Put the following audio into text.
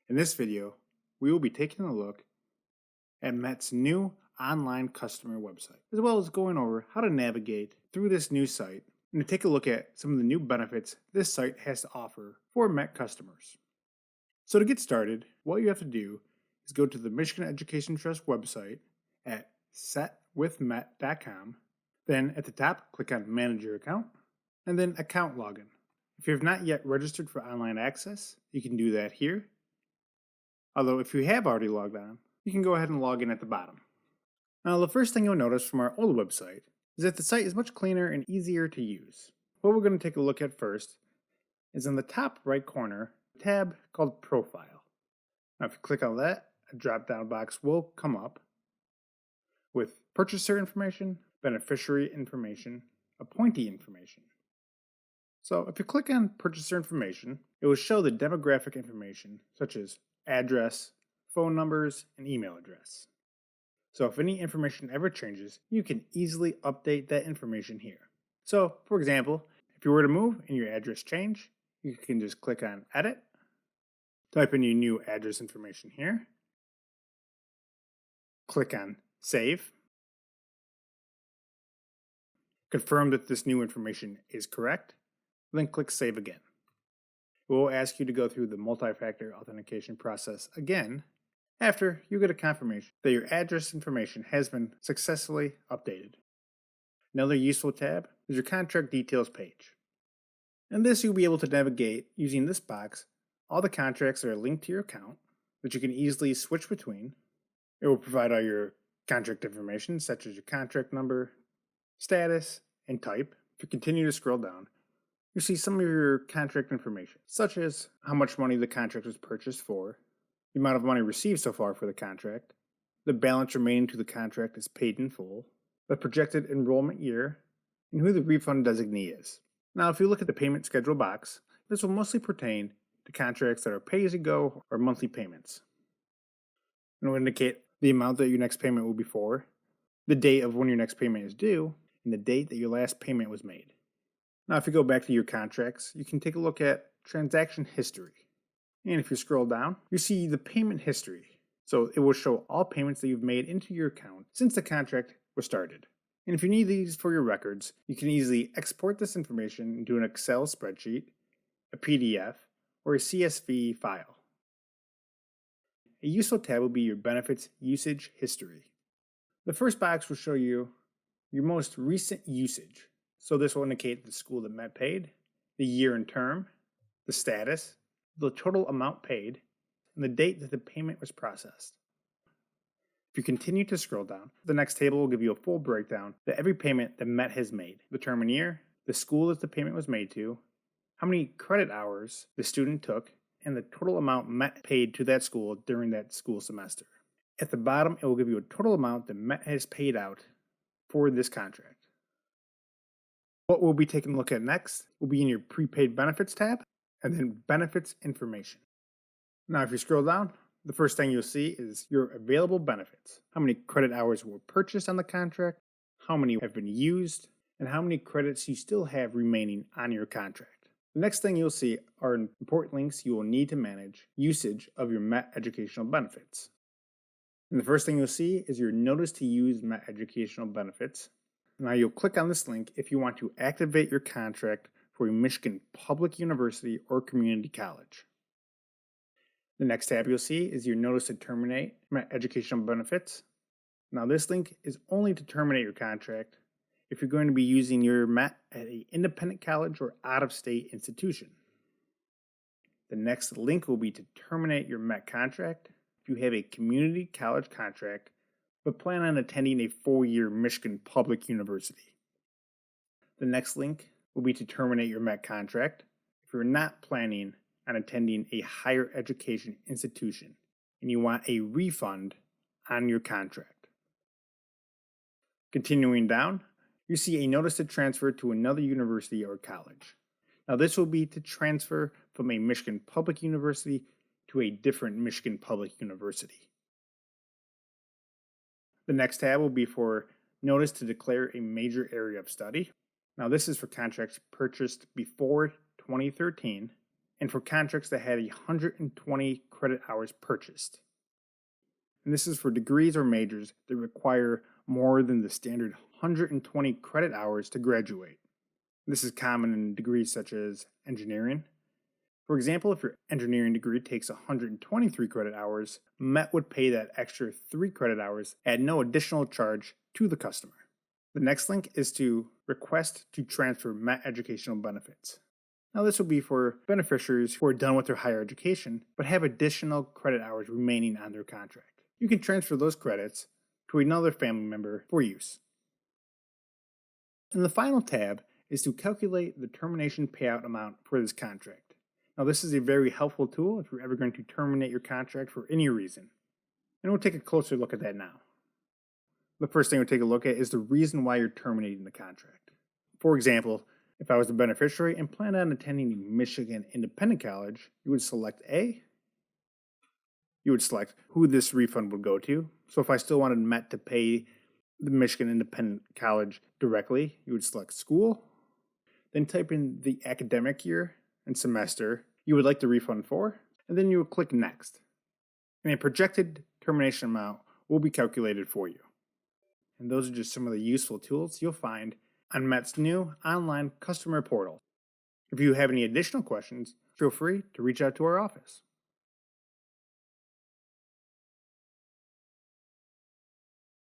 In this video, we will be taking a look at Met's new online customer website, as well as going over how to navigate through this new site and to take a look at some of the new benefits this site has to offer for Met customers. So to get started, what you have to do is go to the Michigan Education Trust website at setwithmet.com. Then at the top, click on Manage Your Account, and then Account Login. If you have not yet registered for online access, you can do that here. Although if you have already logged on, you can go ahead and log in at the bottom. Now the first thing you'll notice from our old website is that the site is much cleaner and easier to use. What we're going to take a look at first is in the top right corner, a tab called Profile. Now if you click on that, a drop-down box will come up with purchaser information, beneficiary information, appointee information. So if you click on purchaser information, it will show the demographic information such as address, phone numbers, and email address. So if any information ever changes, you can easily update that information here. So for example, if you were to move and your address change, you can just click on Edit, type in your new address information here, click on Save, confirm that this new information is correct, then click Save again. It will ask you to go through the multi-factor authentication process again after you get a confirmation that your address information has been successfully updated. Another useful tab is your contract details page. In this, you'll be able to navigate using this box all the contracts that are linked to your account that you can easily switch between. It will provide all your contract information such as your contract number, status, and type. If you continue to scroll down, you see some of your contract information, such as how much money the contract was purchased for, the amount of money received so far for the contract, the balance remaining to the contract is paid in full, the projected enrollment year, and who the refund designee is. Now, if you look at the payment schedule box, this will mostly pertain to contracts that are pay-as-you-go or monthly payments. It will indicate the amount that your next payment will be for, the date of when your next payment is due, and the date that your last payment was made. Now, if you go back to your contracts, you can take a look at transaction history. And if you scroll down, you see the payment history. So it will show all payments that you've made into your account since the contract was started. And if you need these for your records, you can easily export this information into an Excel spreadsheet, a PDF, or a CSV file. A useful tab will be your benefits usage history. The first box will show you your most recent usage. So this will indicate the school that Met paid, the year and term, the status, the total amount paid, and the date that the payment was processed. If you continue to scroll down, the next table will give you a full breakdown of every payment that Met has made, the term and year, the school that the payment was made to, how many credit hours the student took, and the total amount Met paid to that school during that school semester. At the bottom, it will give you a total amount that Met has paid out for this contract. What we'll be taking a look at next will be in your prepaid benefits tab and then benefits information. Now, if you scroll down, the first thing you'll see is your available benefits. How many credit hours were purchased on the contract, how many have been used, and how many credits you still have remaining on your contract. The next thing you'll see are important links you will need to manage usage of your Met educational benefits. And the first thing you'll see is your notice to use Met educational benefits. Now you'll click on this link if you want to activate your contract for a Michigan public university or community college. The next tab you'll see is your notice to terminate Met educational benefits. Now this link is only to terminate your contract if you're going to be using your Met at an independent college or out-of-state institution. The next link will be to terminate your Met contract if you have a community college contract but plan on attending a 4-year Michigan public university. The next link will be to terminate your Met contract if you're not planning on attending a higher education institution and you want a refund on your contract. Continuing down, you see a notice to transfer to another university or college. Now this will be to transfer from a Michigan public university to a different Michigan public university. The next tab will be for notice to declare a major area of study. Now this is for contracts purchased before 2013 and for contracts that had 120 credit hours purchased. And this is for degrees or majors that require more than the standard 120 credit hours to graduate. This is common in degrees such as engineering. For example, if your engineering degree takes 123 credit hours, MET would pay that extra 3 credit hours at no additional charge to the customer. The next link is to request to transfer MET educational benefits. Now, this will be for beneficiaries who are done with their higher education but have additional credit hours remaining on their contract. You can transfer those credits to another family member for use. And the final tab is to calculate the termination payout amount for this contract. Now, this is a very helpful tool if you're ever going to terminate your contract for any reason. And we'll take a closer look at that now. The first thing we'll take a look at is the reason why you're terminating the contract. For example, if I was the beneficiary and planned on attending Michigan Independent College, you would select A. You would select who this refund would go to. So if I still wanted MET to pay the Michigan Independent College directly, you would select school. Then type in the academic year and semester you would like the refund for, and then you would click Next. And a projected termination amount will be calculated for you. And those are just some of the useful tools you'll find on MET's new online customer portal. If you have any additional questions, feel free to reach out to our office.